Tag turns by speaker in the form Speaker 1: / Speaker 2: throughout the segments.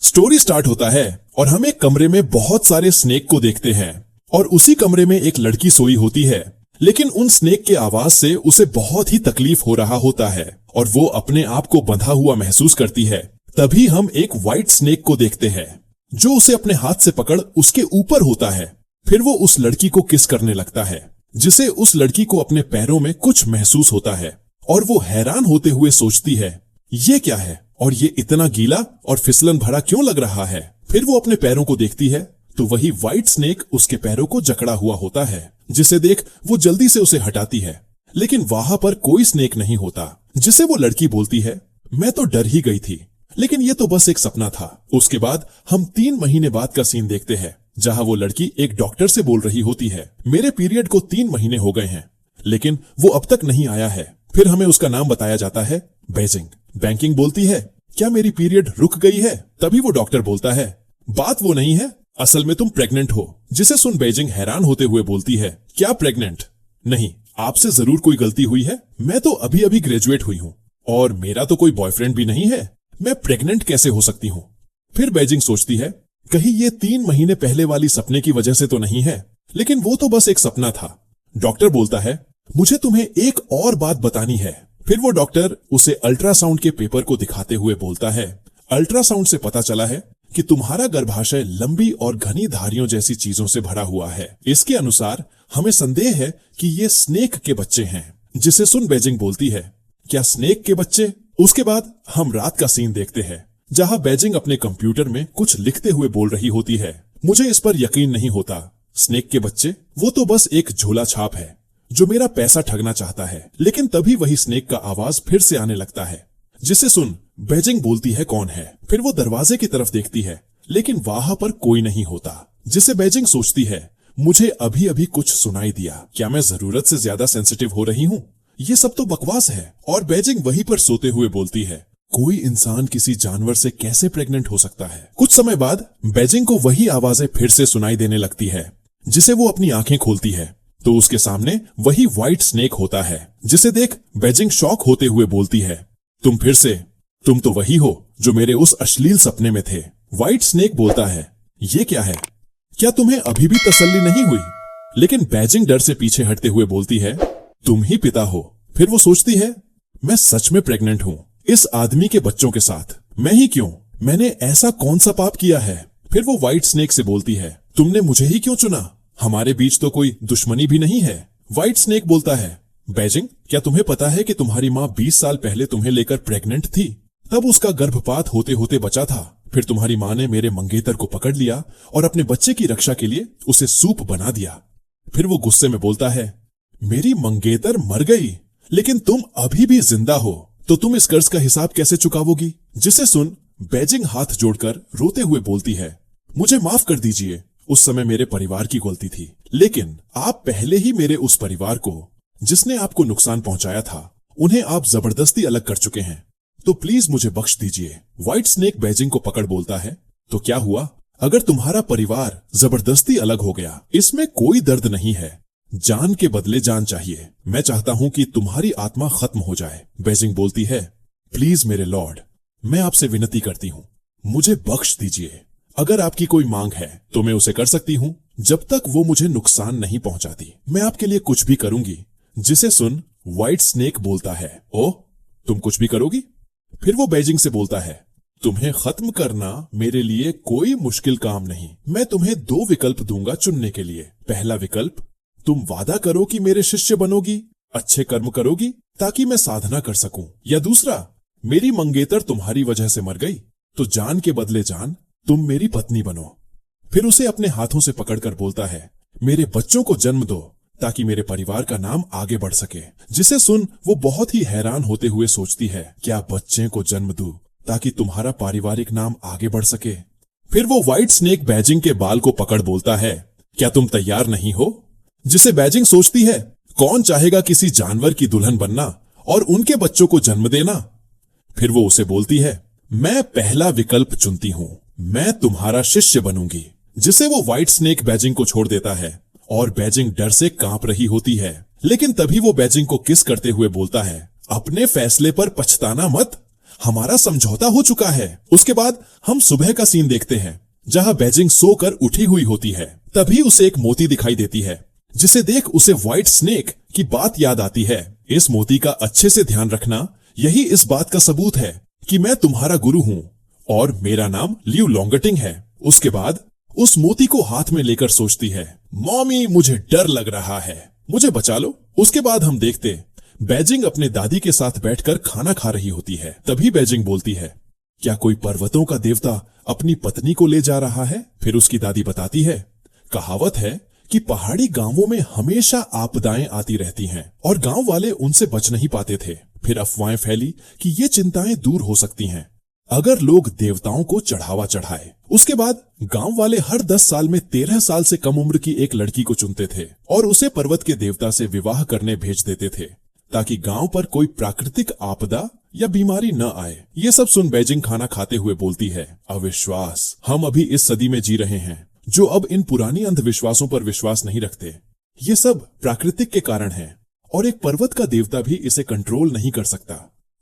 Speaker 1: Story start होता है और हम एक कमरे में बहुत सारे स्नेक को देखते हैं और उसी कमरे में एक लड़की सोई होती है, लेकिन उन स्नेक के आवाज से उसे बहुत ही तकलीफ हो रहा होता है और वो अपने आप को बंधा हुआ महसूस करती है। तभी हम एक व्हाइट स्नेक को देखते हैं जो उसे अपने हाथ से पकड़ उसके ऊपर होता है। फिर वो उस लड़की को किस करने लगता है, जिसे उस लड़की को अपने पैरों में कुछ महसूस होता है और वो हैरान होते हुए सोचती है, ये क्या है और ये इतना गीला और फिसलन भरा क्यों लग रहा है। फिर वो अपने पैरों को देखती है तो वही व्हाइट स्नेक उसके पैरों को जकड़ा हुआ होता है, जिसे देख वो जल्दी से उसे हटाती है, लेकिन वहां पर कोई स्नेक नहीं होता। जिसे वो लड़की बोलती है, मैं तो डर ही गई थी, लेकिन ये तो बस एक सपना था। उसके बाद हम 3 महीने बाद का सीन देखते हैं, जहां वो लड़की एक डॉक्टर से बोल रही होती है, मेरे पीरियड को 3 महीने हो गए हैं, लेकिन वो अब तक नहीं आया है। फिर हमें उसका नाम बताया जाता है, बेजिंग। बैंकिंग बोलती है, क्या मेरी पीरियड रुक गई है? तभी वो डॉक्टर बोलता है, बात वो नहीं है, असल में तुम प्रेग्नेंट हो। जिसे सुन बेजिंग हैरान होते हुए बोलती है, क्या प्रेग्नेंट? नहीं, आपसे जरूर कोई गलती हुई है। मैं तो अभी अभी ग्रेजुएट हुई हूँ और मेरा तो कोई बॉयफ्रेंड भी नहीं है, मैं प्रेग्नेंट कैसे हो सकती हूँ? फिर बेजिंग सोचती है, कहीं ये 3 महीने पहले वाली सपने की वजह से तो नहीं है, लेकिन वो तो बस एक सपना था। डॉक्टर बोलता है, मुझे तुम्हें एक और बात बतानी है। फिर वो डॉक्टर उसे अल्ट्रासाउंड के पेपर को दिखाते हुए बोलता है, अल्ट्रासाउंड से पता चला है कि तुम्हारा गर्भाशय लंबी और घनी धारियों जैसी चीजों से भरा हुआ है। इसके अनुसार हमें संदेह है कि ये स्नेक के बच्चे हैं। जिसे सुन बेजिंग बोलती है, क्या स्नेक के बच्चे? उसके बाद हम रात का सीन देखते हैं, जहां बेजिंग अपने कंप्यूटर में कुछ लिखते हुए बोल रही होती है, मुझे इस पर यकीन नहीं होता। स्नेक के बच्चे? वो तो बस एक झोला छाप है जो मेरा पैसा ठगना चाहता है। लेकिन तभी वही स्नेक का आवाज फिर से आने लगता है। जिसे सुन बेजिंग बोलती है, कौन है? फिर वो दरवाजे की तरफ देखती है, लेकिन वहां पर कोई नहीं होता। जिसे बेजिंग सोचती है, मुझे अभी अभी कुछ सुनाई दिया, क्या मैं जरूरत से ज्यादा सेंसिटिव हो रही हूँ? ये सब तो बकवास है। और बेजिंग वहीं पर सोते हुए बोलती है, कोई इंसान किसी जानवर से कैसे प्रेग्नेंट हो सकता है? कुछ समय बाद बेजिंग को वही आवाजें फिर से सुनाई देने लगती है। जिसे वो अपनी आंखें खोलती है तो उसके सामने वही व्हाइट स्नेक होता है। जिसे देख बेजिंग शॉक होते हुए बोलती है, तुम फिर से? तुम तो वही हो जो मेरे उस अश्लील सपने में थे। व्हाइट स्नेक बोलता है, ये क्या है? क्या तुम्हें अभी भी तसल्ली नहीं हुई? लेकिन बेजिंग डर से पीछे हटते हुए बोलती है, तुम ही पिता हो। फिर वो सोचती है, मैं सच में प्रेग्नेंट हूँ, इस आदमी के बच्चों के साथ। मैं ही क्यों? मैंने ऐसा कौन सा पाप किया है? फिर वो व्हाइट स्नेक से बोलती है, तुमने मुझे ही क्यों चुना? हमारे बीच तो कोई दुश्मनी भी नहीं है। व्हाइट स्नेक बोलता है, बेजिंग, क्या तुम्हें पता है कि तुम्हारी माँ 20 साल पहले तुम्हें लेकर प्रेग्नेंट थी? तब उसका गर्भपात होते होते बचा था। फिर तुम्हारी माँ ने मेरे मंगेतर को पकड़ लिया और अपने बच्चे की रक्षा के लिए उसे सूप बना दिया। फिर वो गुस्से में बोलता है, मेरी मंगेतर मर गई, लेकिन तुम अभी भी जिंदा हो, तो तुम इस कर्ज का हिसाब कैसे चुकावोगी? जिसे सुन बेजिंग हाथ जोड़कर रोते हुए बोलती है, मुझे माफ कर दीजिए, उस समय मेरे परिवार की गलती थी, लेकिन आप पहले ही मेरे उस परिवार को, जिसने आपको नुकसान पहुंचाया था, उन्हें आप जबरदस्ती अलग कर चुके हैं, तो प्लीज मुझे बख्श दीजिए। व्हाइट स्नेक बेजिंग को पकड़ बोलता है, तो क्या हुआ अगर तुम्हारा परिवार जबरदस्ती अलग हो गया? इसमें कोई दर्द नहीं है, जान के बदले जान चाहिए। मैं चाहता हूं कि तुम्हारी आत्मा खत्म हो जाए। बेजिंग बोलती है, प्लीज मेरे लॉर्ड, मैं आपसे विनती करती हूँ, मुझे बख्श दीजिए। अगर आपकी कोई मांग है तो मैं उसे कर सकती हूँ, जब तक वो मुझे नुकसान नहीं पहुंचाती। मैं आपके लिए कुछ भी करूंगी। जिसे सुन व्हाइट स्नेक बोलता है, ओह, तुम कुछ भी करोगी? फिर वो बेजिंग से बोलता है, तुम्हें खत्म करना मेरे लिए कोई मुश्किल काम नहीं। मैं तुम्हें 2 विकल्प दूंगा चुनने के लिए। पहला विकल्प, तुम वादा करो कि मेरे शिष्य बनोगी, अच्छे कर्म करोगी ताकि मैं साधना कर सकूं। या दूसरा, मेरी मंगेतर तुम्हारी वजह से मर गई, तो जान के बदले जान तुम मेरी पत्नी बनो। फिर उसे अपने हाथों से पकड़कर बोलता है, मेरे बच्चों को जन्म दो ताकि मेरे परिवार का नाम आगे बढ़ सके। जिसे सुन वो बहुत ही हैरान होते हुए सोचती है, क्या बच्चे को जन्म दूं ताकि तुम्हारा पारिवारिक नाम आगे बढ़ सके? फिर वो व्हाइट स्नेक बेजिंग के बाल को पकड़ बोलता है, क्या तुम तैयार नहीं हो? जिसे बेजिंग सोचती है, कौन चाहेगा किसी जानवर की दुल्हन बनना और उनके बच्चों को जन्म देना? फिर वो उसे बोलती है, मैं पहला विकल्प चुनती हूँ, मैं तुम्हारा शिष्य बनूंगी। जिसे वो व्हाइट स्नेक बेजिंग को छोड़ देता है और बेजिंग डर से कांप रही होती है। लेकिन तभी वो बेजिंग को किस करते हुए बोलता है, अपने फैसले पर पछताना मत, हमारा समझौता हो चुका है। उसके बाद हम सुबह का सीन देखते हैं जहां बेजिंग सोकर उठी हुई होती है। तभी उसे एक मोती दिखाई देती है जिसे देख उसे व्हाइट स्नेक की बात याद आती है। इस मोती का अच्छे से ध्यान रखना, यही इस बात का सबूत है कि मैं तुम्हारा गुरु हूँ और मेरा नाम लियू लॉन्गटिंग है। उसके बाद उस मोती को हाथ में लेकर सोचती है, मॉमी मुझे डर लग रहा है, मुझे बचा लो। उसके बाद हम देखते बेजिंग अपने दादी के साथ बैठकर खाना खा रही होती है। तभी बेजिंग बोलती है, क्या कोई पर्वतों का देवता अपनी पत्नी को ले जा रहा है? फिर उसकी दादी बताती है, कहावत है कि पहाड़ी गांवों में हमेशा आपदाएं आती रहती हैं और गांव वाले उनसे बच नहीं पाते थे। फिर अफवाहें फैली कि ये चिंताएं दूर हो सकती हैं अगर लोग देवताओं को चढ़ावा चढ़ाए। उसके बाद गांव वाले हर 10 साल में 13 साल से कम उम्र की एक लड़की को चुनते थे और उसे पर्वत के देवता से विवाह करने भेज देते थे ताकि गांव पर कोई प्राकृतिक आपदा या बीमारी न आए। ये सब सुन बेजिंग खाना खाते हुए बोलती है, अविश्वास, हम अभी इस सदी में जी रहे हैं जो अब इन पुरानी अंधविश्वासों पर विश्वास नहीं रखते। ये सब प्राकृतिक के कारण है और एक पर्वत का देवता भी इसे कंट्रोल नहीं कर सकता।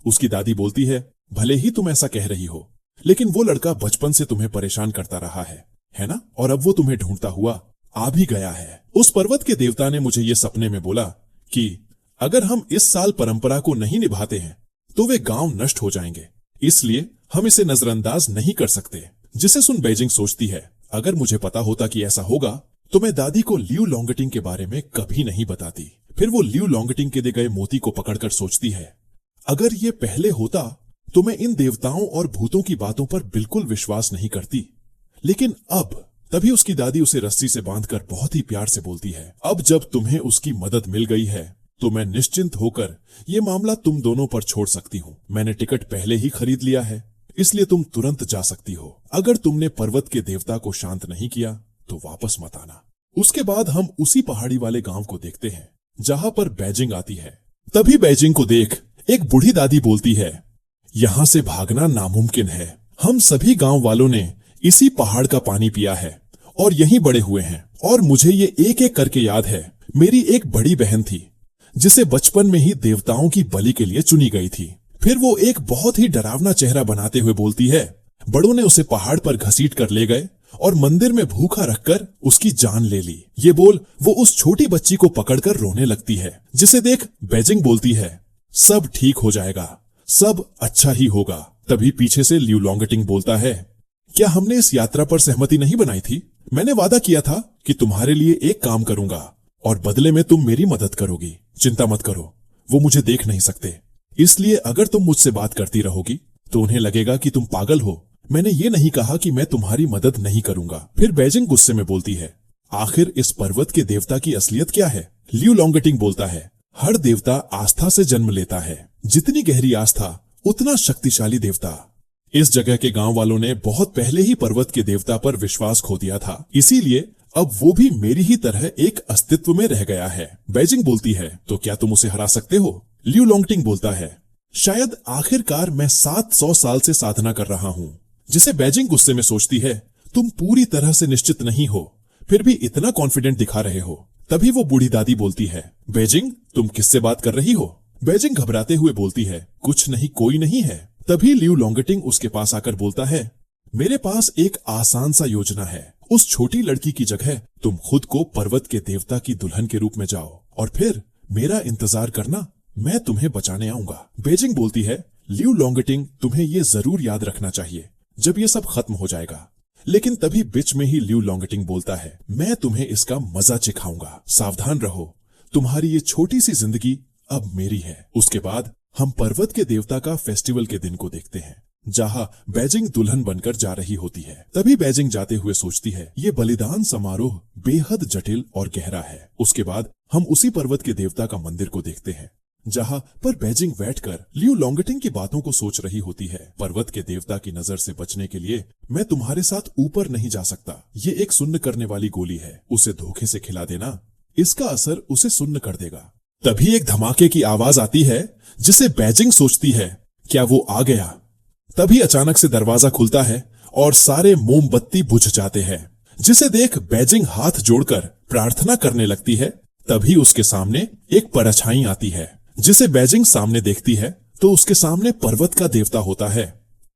Speaker 1: उसकी दादी बोलती है, भले ही तुम ऐसा कह रही हो, लेकिन वो लड़का बचपन से तुम्हें परेशान करता रहा है ना? और अब वो तुम्हें ढूंढता हुआ आ भी गया है। उस पर्वत के देवता ने मुझे ये सपने में बोला कि अगर हम इस साल परंपरा को नहीं निभाते हैं तो वे गांव नष्ट हो जाएंगे, इसलिए हम इसे नजरअंदाज नहीं कर सकते। जिसे सुन बेजिंग सोचती है, अगर मुझे पता होता कि ऐसा होगा तो मैं दादी को लियू लॉन्गटिंग के बारे में कभी नहीं बताती। फिर वो लियू लॉन्गटिंग के दे गए मोती को पकड़कर सोचती है, अगर ये पहले होता तो मैं इन देवताओं और भूतों की बातों पर बिल्कुल विश्वास नहीं करती, लेकिन अब। तभी उसकी दादी उसे रस्सी से बांधकर बहुत ही प्यार से बोलती है, अब जब तुम्हें उसकी मदद मिल गई है तो मैं निश्चिंत होकर ये मामला तुम दोनों पर छोड़ सकती हूँ। मैंने टिकट पहले ही खरीद लिया है, इसलिए तुम तुरंत जा सकती हो। अगर तुमने पर्वत के देवता को शांत नहीं किया तो वापस मत आना। उसके बाद हम उसी पहाड़ी वाले गांव को देखते हैं जहां पर बेजिंग आती है। तभी बेजिंग को देख एक बूढ़ी दादी बोलती है, यहाँ से भागना नामुमकिन है। हम सभी गांव वालों ने इसी पहाड़ का पानी पिया है और यहीं बड़े हुए हैं और मुझे ये एक एक करके याद है। मेरी एक बड़ी बहन थी जिसे बचपन में ही देवताओं की बलि के लिए चुनी गई थी। फिर वो एक बहुत ही डरावना चेहरा बनाते हुए बोलती है, बड़ों ने उसे पहाड़ पर घसीट कर ले गए और मंदिर में भूखा रखकर उसकी जान ले ली। ये बोल वो उस छोटी बच्ची को पकड़कर रोने लगती है, जिसे देख बेजिंग बोलती है, सब ठीक हो जाएगा, सब अच्छा ही होगा। तभी पीछे से लियू लॉन्गटिंग बोलता है, क्या हमने इस यात्रा पर सहमति नहीं बनाई थी? मैंने वादा किया था कि तुम्हारे लिए एक काम करूंगा और बदले में तुम मेरी मदद करोगी। चिंता मत करो, वो मुझे देख नहीं सकते, इसलिए अगर तुम मुझसे बात करती रहोगी तो उन्हें लगेगा कि तुम पागल हो। मैंने ये नहीं कहा कि मैं तुम्हारी मदद नहीं करूंगा। फिर बेजिंग गुस्से में बोलती है, आखिर इस पर्वत के देवता की असलियत क्या है? लियू लॉन्गटिंग बोलता है, हर देवता आस्था से जन्म लेता है, जितनी गहरी आस्था उतना शक्तिशाली देवता। इस जगह के गांव वालों ने बहुत पहले ही पर्वत के देवता पर विश्वास खो दिया था, इसीलिए अब वो भी मेरी ही तरह एक अस्तित्व में रह गया है। बेजिंग बोलती है, तो क्या तुम उसे हरा सकते हो? लियू लॉन्गटिंग बोलता है, शायद आखिरकार मैं 700 साल से साधना कर रहा हूँ। जिसे बेजिंग गुस्से में सोचती है, तुम पूरी तरह से निश्चित नहीं हो, फिर भी इतना कॉन्फिडेंट दिखा रहे हो। तभी वो बूढ़ी दादी बोलती है, बेजिंग तुम किससे बात कर रही हो? बेजिंग घबराते हुए बोलती है, कुछ नहीं, कोई नहीं है। तभी लियू लॉन्गटिंग उसके पास आकर बोलता है, मेरे पास एक आसान सा योजना है। उस छोटी लड़की की जगह तुम खुद को पर्वत के देवता की दुल्हन के रूप में जाओ और फिर मेरा इंतजार करना, मैं तुम्हें बचाने आऊंगा। बेजिंग बोलती है, लियू लॉन्गटिंग तुम्हें ये जरूर याद रखना चाहिए जब ये सब खत्म हो जाएगा। लेकिन तभी बीच में ही लियू लॉन्गटिंग बोलता है, मैं तुम्हें इसका मजा चिखाऊंगा, सावधान रहो, तुम्हारी ये छोटी सी जिंदगी अब मेरी है। उसके बाद हम पर्वत के देवता का फेस्टिवल के दिन को देखते हैं जहां बेजिंग दुल्हन बनकर जा रही होती है। तभी बेजिंग जाते हुए सोचती है, ये बलिदान समारोह बेहद जटिल और गहरा है। उसके बाद हम उसी पर्वत के देवता का मंदिर को देखते हैं जहां पर बेजिंग बैठकर लियू लॉन्गटिंग की बातों को सोच रही होती है। पर्वत के देवता की नजर से बचने के लिए मैं तुम्हारे साथ ऊपर नहीं जा सकता। ये एक सुन्न करने वाली गोली है, उसे धोखे से खिला देना, इसका असर उसे सुन्न कर देगा। तभी एक धमाके की आवाज आती है जिसे बेजिंग सोचती है, क्या वो आ गया? तभी अचानक से दरवाजा खुलता है और सारे मोमबत्ती बुझ जाते हैं, जिसे देख बेजिंग हाथ जोड़कर प्रार्थना करने लगती है। तभी उसके सामने एक परछाई आती है, जिसे बेजिंग सामने देखती है तो उसके सामने पर्वत का देवता होता है।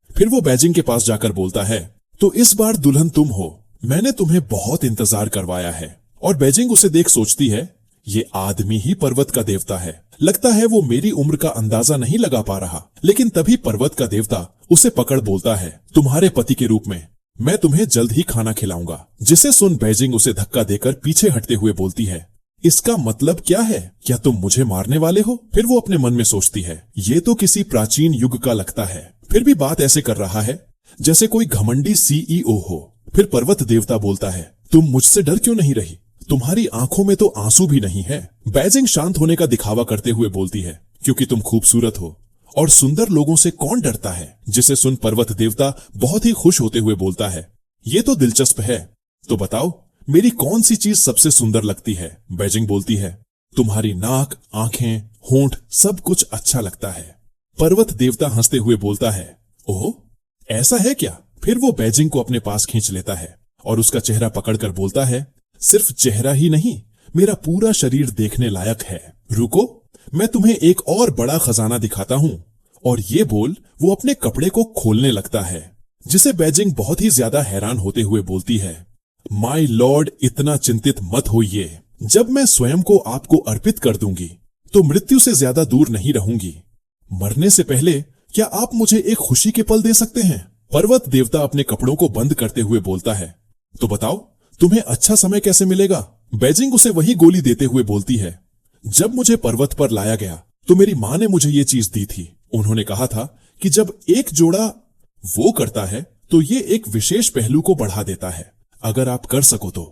Speaker 1: फिर वो बेजिंग के पास जाकर बोलता है, तो इस बार दुल्हन तुम हो, मैंने तुम्हें बहुत इंतजार करवाया है। और बेजिंग उसे देख सोचती है, ये आदमी ही पर्वत का देवता है। लगता है वो मेरी उम्र का अंदाजा नहीं लगा पा रहा। लेकिन तभी पर्वत का देवता उसे पकड़ बोलता है, तुम्हारे पति के रूप में मैं तुम्हें जल्द ही खाना खिलाऊंगा। जिसे सुन बेजिंग उसे धक्का देकर पीछे हटते हुए बोलती है, इसका मतलब क्या है? क्या तुम मुझे मारने वाले हो? फिर वो अपने मन में सोचती है, ये तो किसी प्राचीन युग का लगता है, फिर भी बात ऐसे कर रहा है जैसे कोई घमंडी सीईओ हो। फिर पर्वत देवता बोलता है, तुम मुझसे डर क्यों नहीं रही? तुम्हारी आंखों में तो आंसू भी नहीं है। बेजिंग शांत होने का दिखावा करते हुए बोलती है, क्योंकि तुम खूबसूरत हो और सुंदर लोगों से कौन डरता है। जिसे सुन पर्वत देवता बहुत ही खुश होते हुए बोलता है, ये तो दिलचस्प है, तो बताओ मेरी कौन सी चीज सबसे सुंदर लगती है? बेजिंग बोलती है, तुम्हारी नाक, आंखें, होंठ सब कुछ अच्छा लगता है। पर्वत देवता हंसते हुए बोलता है, ओह ऐसा है क्या? फिर वो बेजिंग को अपने पास खींच लेता है और उसका चेहरा पकड़कर बोलता है, सिर्फ चेहरा ही नहीं, मेरा पूरा शरीर देखने लायक है। रुको, मैं तुम्हें एक और बड़ा खजाना दिखाता हूँ। और ये बोल वो अपने कपड़े को खोलने लगता है। जिसे बेजिंग बहुत ही ज्यादा हैरान होते हुए बोलती है, माय लॉर्ड इतना चिंतित मत होइए, जब मैं स्वयं को आपको अर्पित कर दूंगी तो मृत्यु से ज्यादा दूर नहीं रहूंगी। मरने से पहले क्या आप मुझे एक खुशी के पल दे सकते हैं? पर्वत देवता अपने कपड़ों को बंद करते हुए बोलता है, तो बताओ तुम्हें अच्छा समय कैसे मिलेगा? बेजिंग उसे वही गोली देते हुए बोलती है, जब मुझे पर्वत पर लाया गया तो मेरी माँ ने मुझे ये चीज दी थी। उन्होंने कहा था कि जब एक जोड़ा वो करता है तो ये एक विशेष पहलू को बढ़ा देता है, अगर आप कर सको तो।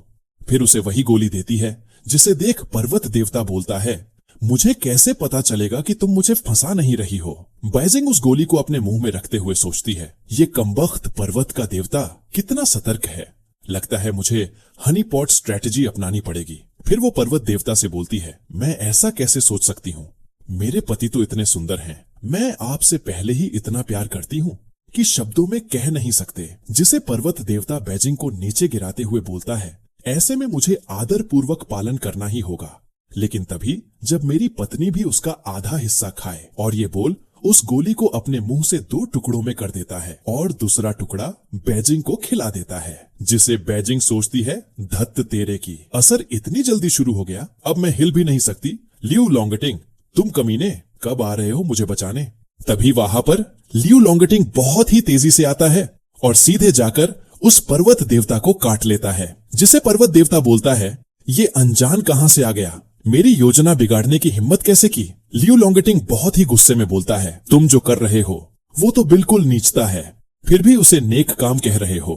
Speaker 1: फिर उसे वही गोली देती है। जिसे देख पर्वत देवता बोलता है, मुझे कैसे पता चलेगा कि तुम मुझे फंसा नहीं रही हो? बेजिंग उस गोली को अपने मुंह में रखते हुए सोचती है, ये कमबख्त पर्वत का देवता कितना सतर्क है। लगता है मुझे हनी पॉट स्ट्रेटजी अपनानी पड़ेगी। फिर वो पर्वत देवता से बोलती है, मैं ऐसा कैसे सोच सकती हूँ? मेरे पति तो इतने सुंदर हैं, मैं आपसे पहले ही इतना प्यार करती हूँ कि शब्दों में कह नहीं सकते। जिसे पर्वत देवता बेजिंग को नीचे गिराते हुए बोलता है, ऐसे में मुझे आदर पूर्वक पालन करना ही होगा, लेकिन तभी जब मेरी पत्नी भी उसका आधा हिस्सा खाए। और ये बोल उस गोली को अपने मुंह से 2 टुकड़ों में कर देता है और दूसरा टुकड़ा बेजिंग को खिला देता है। जिसे बेजिंग सोचती है, धत्त तेरे की, असर इतनी जल्दी शुरू हो गया, अब मैं हिल भी नहीं सकती। लियू लॉन्गटिंग, तुम कमीने कब आ रहे हो मुझे बचाने? तभी वहां पर लियू लॉन्गटिंग बहुत ही तेजी से आता है और सीधे जाकर उस पर्वत देवता को काट लेता है। जिसे पर्वत देवता बोलता है, ये अनजान कहां से आ गया? मेरी योजना बिगाड़ने की हिम्मत कैसे की? लियू लॉन्गटिंग बहुत ही गुस्से में बोलता है, तुम जो कर रहे हो वो तो बिल्कुल नीचता है, फिर भी उसे नेक काम कह रहे हो।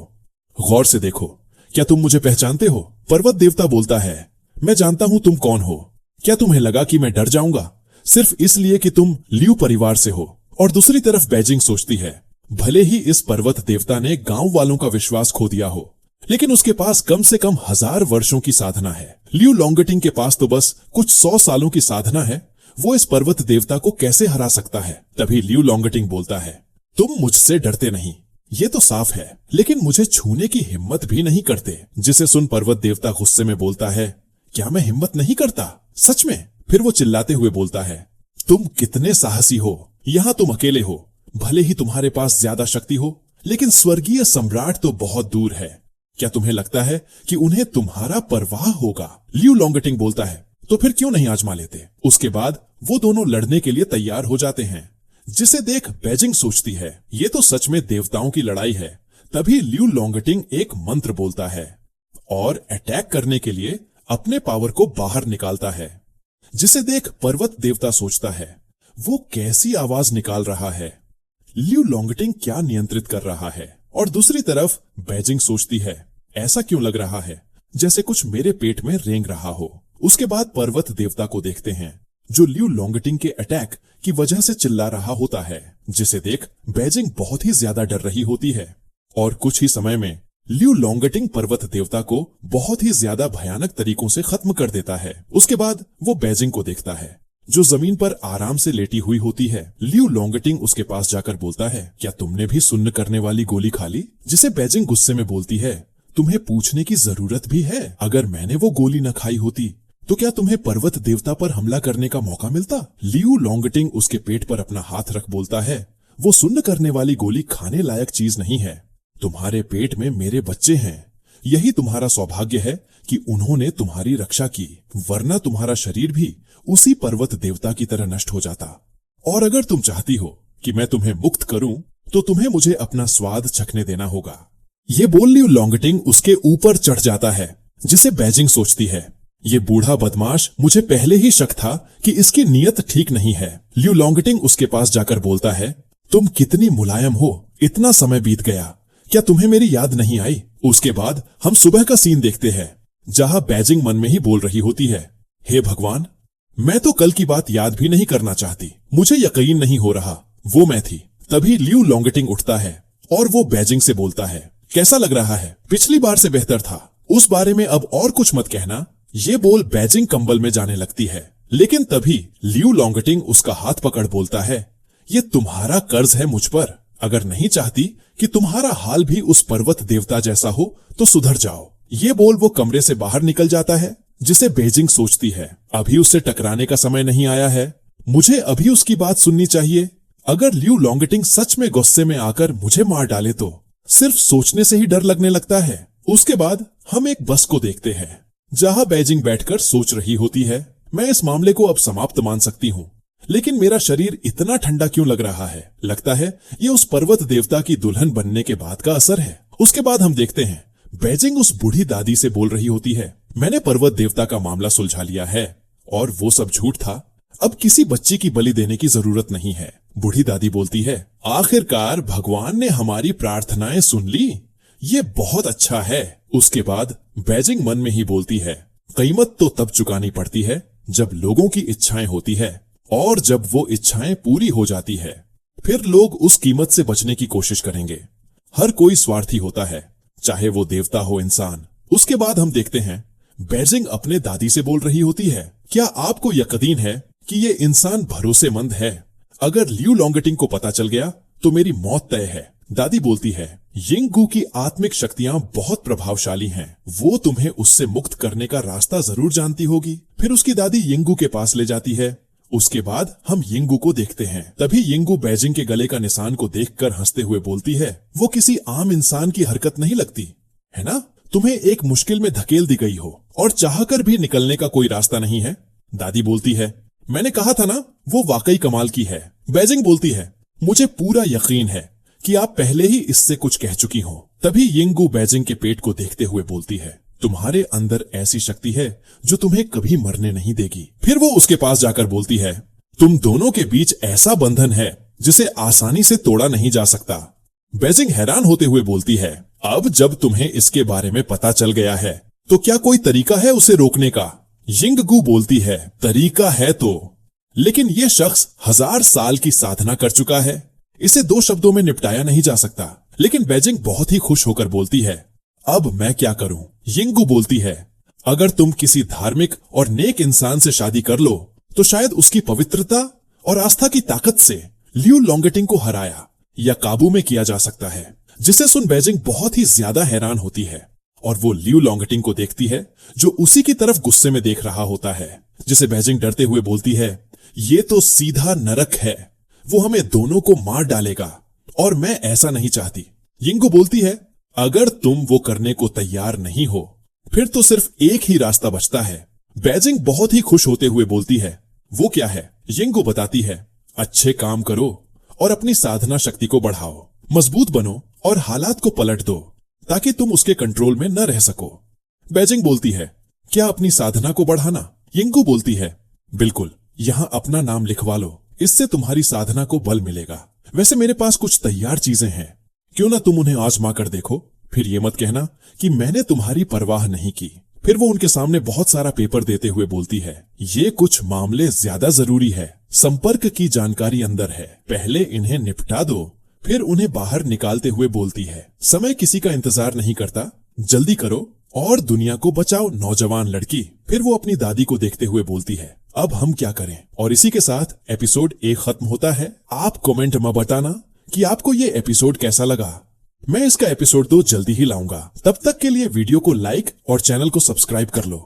Speaker 1: गौर से देखो, क्या तुम मुझे पहचानते हो? पर्वत देवता बोलता है, मैं जानता हूं तुम कौन हो। क्या तुम्हें लगा कि मैं डर जाऊंगा सिर्फ इसलिए कि तुम लियू परिवार से हो? और दूसरी तरफ बेजिंग सोचती है, भले ही इस पर्वत देवता ने गांव वालों का विश्वास खो दिया हो, लेकिन उसके पास कम से कम 1000 वर्षों की साधना है। लियू लॉन्गटिंग के पास तो बस कुछ 100 सालों की साधना है, वो इस पर्वत देवता को कैसे हरा सकता है? तभी लियू लॉन्गटिंग बोलता है, तुम मुझसे डरते नहीं, ये तो साफ है, लेकिन मुझे छूने की हिम्मत भी नहीं करते। जिसे सुन पर्वत देवता गुस्से में बोलता है, क्या मैं हिम्मत नहीं करता? सच में? फिर वो चिल्लाते हुए बोलता है, तुम कितने साहसी हो, यहाँ तुम अकेले हो, भले ही तुम्हारे पास ज्यादा शक्ति हो, लेकिन स्वर्गीय सम्राट तो बहुत दूर है। क्या तुम्हें लगता है कि उन्हें तुम्हारा परवाह होगा? लियू लॉन्गटिंग बोलता है, तो फिर क्यों नहीं आजमा लेते? उसके बाद वो दोनों लड़ने के लिए तैयार हो जाते हैं। जिसे देख बेजिंग सोचती है, ये तो सच में देवताओं की लड़ाई है। तभी लियू लॉन्गटिंग एक मंत्र बोलता है और अटैक करने के लिए अपने पावर को बाहर निकालता है। जिसे देख पर्वत देवता सोचता है, वो कैसी आवाज निकाल रहा है? लियू लॉन्गटिंग क्या नियंत्रित कर रहा है? और दूसरी तरफ बेजिंग सोचती है, ऐसा क्यों लग रहा है जैसे कुछ मेरे पेट में रेंग रहा हो। उसके बाद पर्वत देवता को देखते हैं, जो लियू लॉन्गटिंग के अटैक की वजह से चिल्ला रहा होता है। जिसे देख बेजिंग बहुत ही ज्यादा डर रही होती है और कुछ ही समय में लियू लॉन्गटिंग पर्वत देवता को बहुत ही ज्यादा भयानक तरीकों से खत्म कर देता है। उसके बाद वो बेजिंग को देखता है, जो जमीन पर आराम से लेटी हुई होती है। लियू लॉन्गटिंग उसके पास जाकर बोलता है, क्या तुमने भी सुन्न करने वाली गोली खा ली? जिसे बेजिंग गुस्से में बोलती है, तुम्हें पूछने की जरूरत भी है? अगर मैंने वो गोली न खाई होती तो क्या तुम्हें पर्वत देवता पर हमला करने का मौका मिलता? लियू लॉन्गटिंग उसके पेट पर अपना हाथ रख बोलता है, वो सुन्न करने वाली गोली खाने लायक चीज नहीं है। तुम्हारे पेट में मेरे बच्चे हैं, यही तुम्हारा सौभाग्य है कि उन्होंने तुम्हारी रक्षा की, वरना तुम्हारा शरीर भी उसी पर्वत देवता की तरह नष्ट हो जाता। और अगर तुम चाहती हो कि मैं तुम्हें मुक्त करूं, तो तुम्हें मुझे अपना स्वाद चखने देना होगा। ये बोल लियू लॉन्गटिंग उसके ऊपर चढ़ जाता है, जिसे बैजिंग सोचती है, ये बूढ़ा बदमाश, मुझे पहले ही शक था कि इसकी नीयत ठीक नहीं है। लियू लॉन्गटिंग उसके पास जाकर बोलता है, तुम कितनी मुलायम हो, इतना समय बीत गया, क्या तुम्हें मेरी याद नहीं आई? उसके बाद हम सुबह का सीन देखते हैं, जहां बैजिंग मन में ही बोल रही होती है, हे भगवान, मैं तो कल की बात याद भी नहीं करना चाहती, मुझे यकीन नहीं हो रहा वो मैं थी। तभी लियू लॉन्गटिंग उठता है और वो बैजिंग से बोलता है, कैसा लग रहा है? पिछली बार से बेहतर था, उस बारे में अब और कुछ मत कहना। ये बोल बैजिंग कंबल में जाने लगती है, लेकिन तभी लियू लॉन्गटिंग उसका हाथ पकड़ बोलता है, ये तुम्हारा कर्ज है मुझ पर, अगर नहीं चाहती कि तुम्हारा हाल भी उस पर्वत देवता जैसा हो तो सुधर जाओ। ये बोल वो कमरे से बाहर निकल जाता है, जिसे बैजिंग सोचती है, अभी उससे टकराने का समय नहीं आया है, मुझे अभी उसकी बात सुननी चाहिए। अगर लियू लॉन्गटिंग सच में गुस्से में आकर मुझे मार डाले तो सिर्फ सोचने से ही डर लगने लगता है। उसके बाद हम एक बस को देखते हैं, जहां बैजिंग बैठकर सोच रही होती है, मैं इस मामले को अब समाप्त मान सकती हूँ, लेकिन मेरा शरीर इतना ठंडा क्यों लग रहा है? लगता है ये उस पर्वत देवता की दुल्हन बनने के बाद का असर है। उसके बाद हम देखते हैं बैजिंग उस बूढ़ी दादी से बोल रही होती है, मैंने पर्वत देवता का मामला सुलझा लिया है और वो सब झूठ था, अब किसी बच्ची की बलि देने की जरूरत नहीं है। बूढ़ी दादी बोलती है, आखिरकार भगवान ने हमारी प्रार्थनाएं सुन ली, ये बहुत अच्छा है। उसके बाद बैजिंग मन में ही बोलती है, कीमत तो तब चुकानी पड़ती है जब लोगों की इच्छाएं होती है, और जब वो इच्छाएं पूरी हो जाती है, फिर लोग उस कीमत से बचने की कोशिश करेंगे। हर कोई स्वार्थी होता है, चाहे वो देवता हो इंसान। उसके बाद हम देखते हैं बैजिंग अपने दादी से बोल रही होती है, क्या आपको यकीन है कि ये इंसान भरोसेमंद है? अगर लियू लॉन्गटिंग को पता चल गया तो मेरी मौत तय है। दादी बोलती है, यिंगगू की आत्मिक शक्तियां बहुत प्रभावशाली हैं, वो तुम्हें उससे मुक्त करने का रास्ता जरूर जानती होगी। फिर उसकी दादी यिंगगू के पास ले जाती है। उसके बाद हम यिंगगू को देखते हैं, तभी यिंगगू बैजिंग के गले का निशान को देखकर हंसते हुए बोलती है, वो किसी आम इंसान की हरकत नहीं लगती है ना? तुम्हें एक मुश्किल में धकेल दी गई हो और चाहकर भी निकलने का कोई रास्ता नहीं है। दादी बोलती है, मैंने कहा था ना, वो वाकई कमाल की है। बैजिंग बोलती है, मुझे पूरा यकीन है कि आप पहले ही इससे कुछ कह चुकी हो। तभी यिंगगू बैजिंग के पेट को देखते हुए बोलती है, तुम्हारे अंदर ऐसी शक्ति है जो तुम्हें कभी मरने नहीं देगी। फिर वो उसके पास जाकर बोलती है, तुम दोनों के बीच ऐसा बंधन है जिसे आसानी से तोड़ा नहीं जा सकता। बैजिंग हैरान होते हुए बोलती है, अब जब तुम्हें इसके बारे में पता चल गया है तो क्या कोई तरीका है उसे रोकने का? यिंगगू बोलती है, तरीका है तो, लेकिन ये शख्स 1000 साल की साधना कर चुका है, इसे 2 शब्दों में निपटाया नहीं जा सकता। लेकिन बैजिंग बहुत ही खुश होकर बोलती है, अब मैं क्या करूं? यिंगगू बोलती है, अगर तुम किसी धार्मिक और नेक इंसान से शादी कर लो तो शायद उसकी पवित्रता और आस्था की ताकत से लियू लॉन्गटिंग को हराया या काबू में किया जा सकता है। जिसे सुन बैजिंग बहुत ही ज्यादा हैरान होती है और वो लियू लॉन्गटिंग को देखती है, जो उसी की तरफ गुस्से में देख रहा होता है। जिसे बैजिंग डरते हुए बोलती है, ये तो सीधा नरक है, वो हमें दोनों को मार डालेगा और मैं ऐसा नहीं चाहती। यिंगगू बोलती है, अगर तुम वो करने को तैयार नहीं हो फिर तो सिर्फ एक ही रास्ता बचता है। बैजिंग बहुत ही खुश होते हुए बोलती है, वो क्या है? यिंगगू बताती है, अच्छे काम करो और अपनी साधना शक्ति को बढ़ाओ, मजबूत बनो और हालात को पलट दो ताकि तुम उसके कंट्रोल में न रह सको। बैजिंग बोलती है, क्या अपनी साधना को बढ़ाना? यिंगगू बोलती है, बिल्कुल, यहाँ अपना नाम लिखवा लो, इससे तुम्हारी साधना को बल मिलेगा। वैसे मेरे पास कुछ तैयार चीजें हैं, क्यों ना तुम उन्हें आजमा कर देखो, फिर ये मत कहना कि मैंने तुम्हारी परवाह नहीं की। फिर वो उनके सामने बहुत सारा पेपर देते हुए बोलती है, ये कुछ मामले ज्यादा जरूरी है, संपर्क की जानकारी अंदर है, पहले इन्हें निपटा दो। फिर उन्हें बाहर निकालते हुए बोलती है, समय किसी का इंतजार नहीं करता, जल्दी करो और दुनिया को बचाओ नौजवान लड़की। फिर वो अपनी दादी को देखते हुए बोलती है, अब हम क्या करें? और इसी के साथ एपिसोड 1 खत्म होता है। आप कमेंट में बताना कि आपको ये एपिसोड कैसा लगा। मैं इसका एपिसोड 2 जल्दी ही लाऊंगा। तब तक के लिए वीडियो को लाइक और चैनल को सब्सक्राइब कर लो।